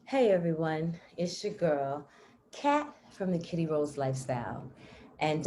Hey everyone, it's your girl, Kat from the KittyRose Lifestyle. And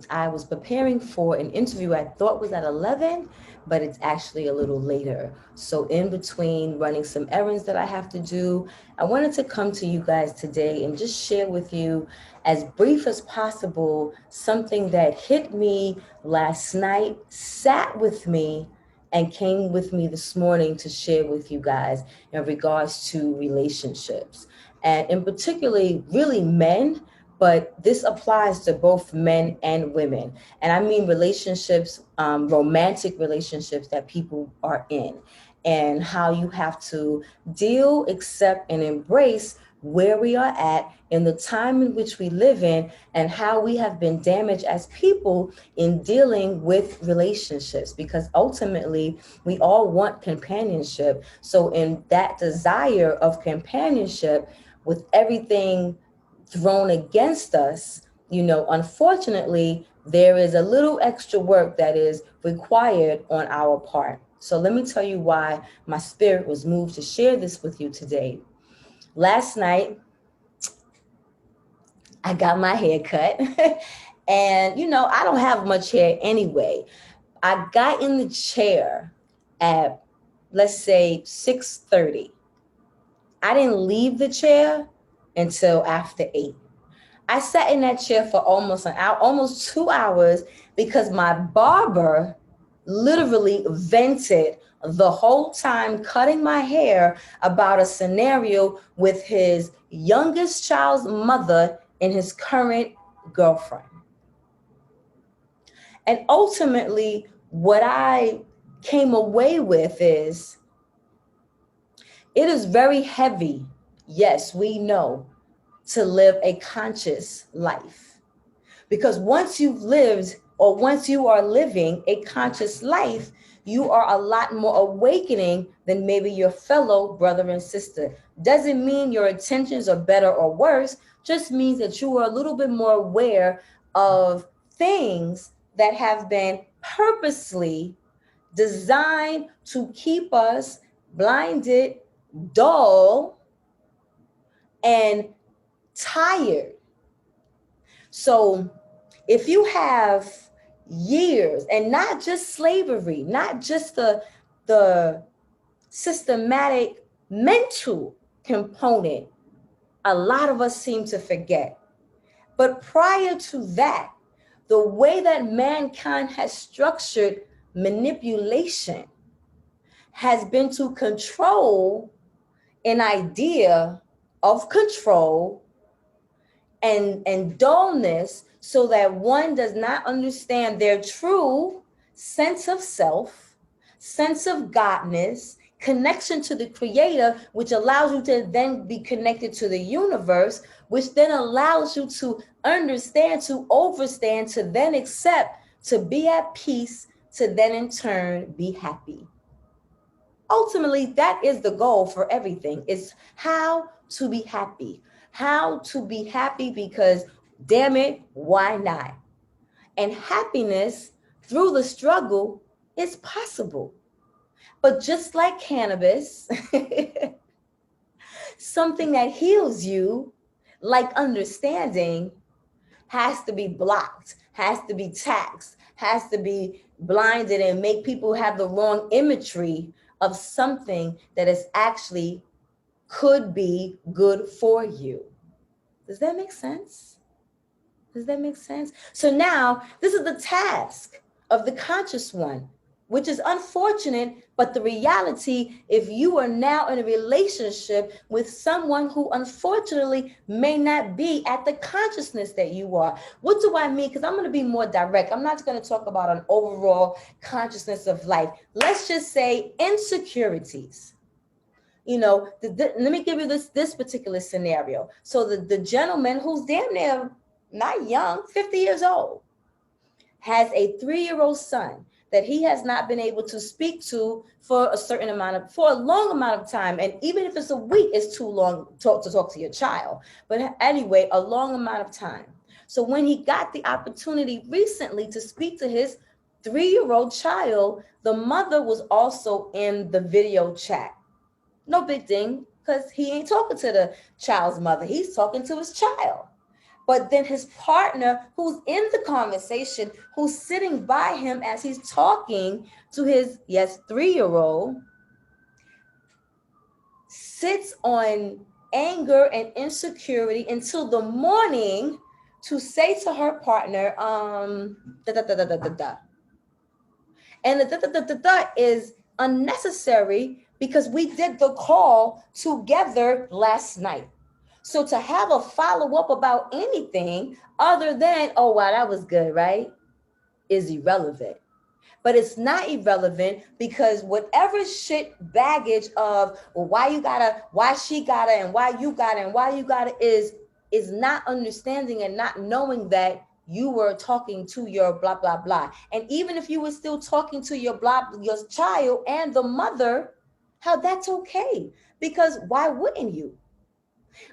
I was preparing for an interview I thought was at 11, but it's actually a little later. So, in between running some errands that I have to do, I wanted to come to you guys today and just share with you, as brief as possible, something that hit me last night, sat with me, and came with me this morning to share with you guys in regards to relationships. And in particularly, really men, but this applies to both men and women. And I mean relationships, romantic relationships that people are in, and how you have to deal, accept, and embrace where we are at in the time in which we live in, and how we have been damaged as people in dealing with relationships, because ultimately we all want companionship. So in that desire of companionship, with everything thrown against us, unfortunately, there is a little extra work that is required on our part. So let me tell you why my spirit was moved to share this with you today. Last night, I got my hair cut. And, I don't have much hair anyway. I got in the chair at, let's say, 6:30. I didn't leave the chair until after 8. I sat in that chair for almost an hour, almost 2 hours, because my barber literally vented the whole time cutting my hair about a scenario with his youngest child's mother and his current girlfriend. And ultimately, what I came away with is it is very heavy. Yes, we know, to live a conscious life. Because once you've lived, or once you are living a conscious life, you are a lot more awakening than maybe your fellow brother and sister. Doesn't mean your intentions are better or worse, just means that you are a little bit more aware of things that have been purposely designed to keep us blinded, dull, and tired. So if you have years, and not just slavery, not just the systematic mental component, a lot of us seem to forget. But prior to that, the way that mankind has structured manipulation has been to control an idea of control and dullness, so that one does not understand their true sense of self, sense of godness, connection to the creator, which allows you to then be connected to the universe, which then allows you to understand, to overstand, to then accept, to be at peace, to then in turn be happy. Ultimately, that is the goal for everything, is how to be happy. How to be happy, because damn it, why not? And happiness through the struggle is possible. But just like cannabis, something that heals you, like understanding, has to be blocked, has to be taxed, has to be blinded, and make people have the wrong imagery of something that is actually could be good for you. Does that make sense? Does that make sense? So now this is the task of the conscious one, which is unfortunate, but the reality, if you are now in a relationship with someone who unfortunately may not be at the consciousness that you are. What do I mean? Because I'm going to be more direct. I'm not going to talk about an overall consciousness of life. Let's just say insecurities. Let me give you this particular scenario. So the gentleman, who's damn near not young, 50 years old, has a 3-year-old son that he has not been able to speak to for a long amount of time. And even if it's a week, it's too long to talk to your child. But anyway, a long amount of time. So when he got the opportunity recently to speak to his 3-year-old child, the mother was also in the video chat. No big thing. because he ain't talking to the child's mother. He's talking to his child. But then his partner, who's in the conversation, who's sitting by him as he's talking to his, yes, 3-year-old, sits on anger and insecurity until the morning to say to her partner, da da da da da da da. And the da da da da da is unnecessary because we did the call together last night. So to have a follow-up about anything other than, oh, wow, that was good, right, is irrelevant. But it's not irrelevant because whatever shit baggage of, well, why you gotta, why she gotta, and why you gotta, and why you gotta is not understanding and not knowing that you were talking to your blah, blah, blah. And even if you were still talking to your your child and the mother, how that's okay. Because why wouldn't you?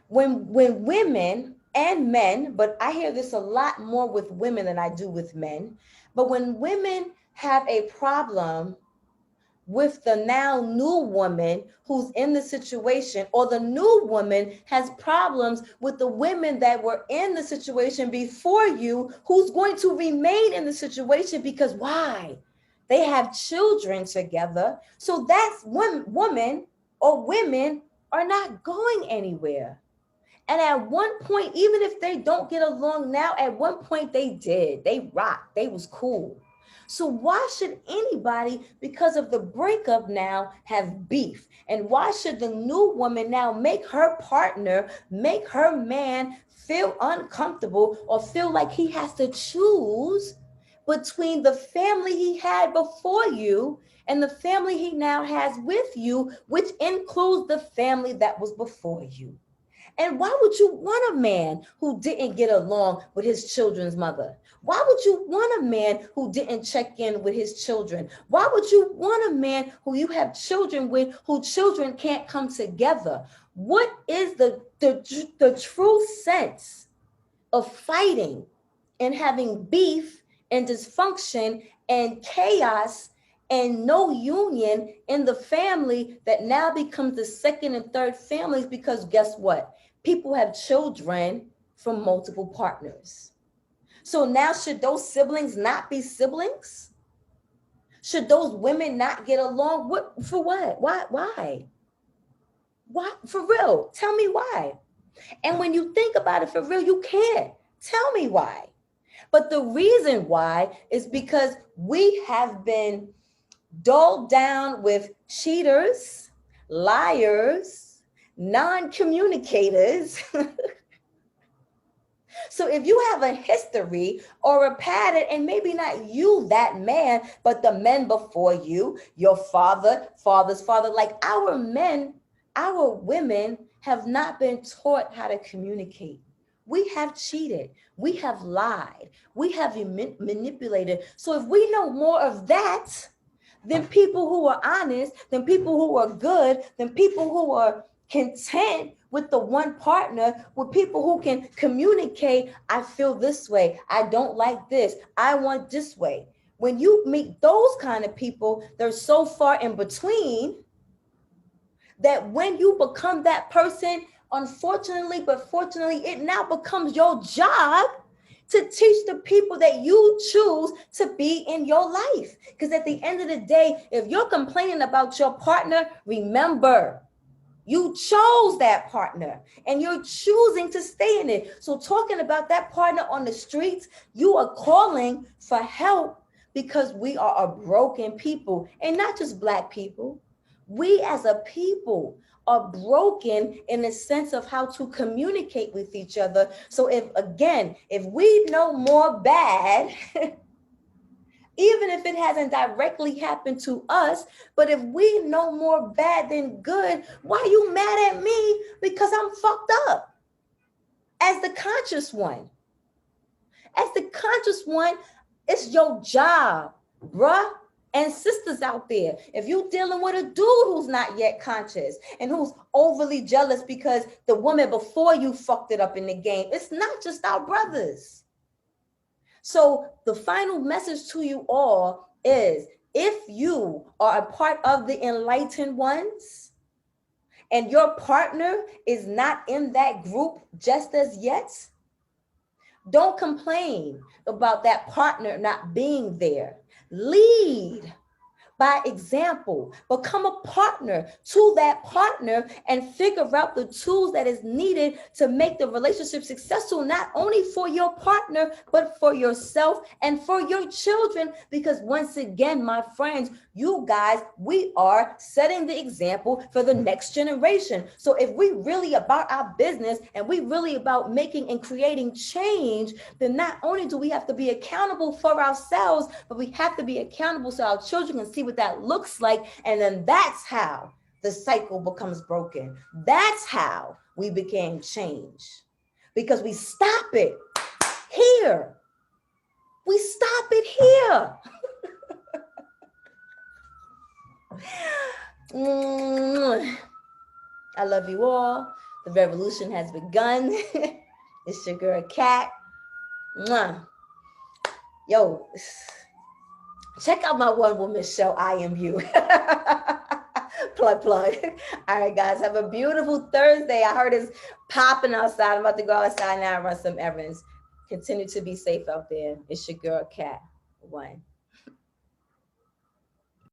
When women and men, but I hear this a lot more with women than I do with men, but when women have a problem with the now new woman who's in the situation, or the new woman has problems with the women that were in the situation before you, who's going to remain in the situation because why? They have children together. So that's woman or women are not going anywhere. And at one point, even if they don't get along now, at one point they did. They rocked. They was cool. So why should anybody, because of the breakup now, have beef? And why should the new woman now make her partner, make her man feel uncomfortable or feel like he has to choose between the family he had before you and the family he now has with you, which includes the family that was before you? And why would you want a man who didn't get along with his children's mother? Why would you want a man who didn't check in with his children? Why would you want a man who you have children with, who children can't come together? What is the true sense of fighting and having beef and dysfunction and chaos and no union in the family that now becomes the second and third families? Because guess what? People have children from multiple partners. So now should those siblings not be siblings? Should those women not get along? What, for what? Why? Why? For real, tell me why. And when you think about it for real, you can't. Tell me why. But the reason why is because we have been dulled down with cheaters, liars, non-communicators. So if you have a history or a pattern, and maybe not you, that man, but the men before you, your father, father's father, like our men, our women have not been taught how to communicate. We have cheated. We have lied. We have manipulated. So if we know more of that, then people who are honest, then people who are good, then people who are content with the one partner, with people who can communicate, I feel this way, I don't like this, I want this way. When you meet those kind of people, they're so far in between that when you become that person, unfortunately, but fortunately, it now becomes your job to teach the people that you choose to be in your life. Because at the end of the day, if you're complaining about your partner, remember, you chose that partner and you're choosing to stay in it. So talking about that partner on the streets, you are calling for help because we are a broken people, and not just Black people. We as a people are broken in the sense of how to communicate with each other. So if we know more bad, even if it hasn't directly happened to us, but if we know more bad than good, why are you mad at me because I'm fucked up? As the conscious one, it's your job, bruh. And sisters out there, if you're dealing with a dude who's not yet conscious and who's overly jealous because the woman before you fucked it up in the game, it's not just our brothers. So the final message to you all is, if you are a part of the enlightened ones, and your partner is not in that group just as yet, don't complain about that partner not being there. Lead by example. Become a partner to that partner and figure out the tools that is needed to make the relationship successful, not only for your partner, but for yourself and for your children. Because once again, my friends, you guys, we are setting the example for the next generation. So if we really about our business and we really about making and creating change, then not only do we have to be accountable for ourselves, but we have to be accountable so our children can see what that looks like. And then that's how the cycle becomes broken. That's how we became change, because we stop it here. We stop it here. I love you all. The revolution has begun. It's your girl Kat. Yo, check out my one-woman show, I Am You. Plug. All right, guys, have a beautiful Thursday. I heard it's popping outside. I'm about to go outside now and run some errands. Continue to be safe out there. It's your girl Kat. 1.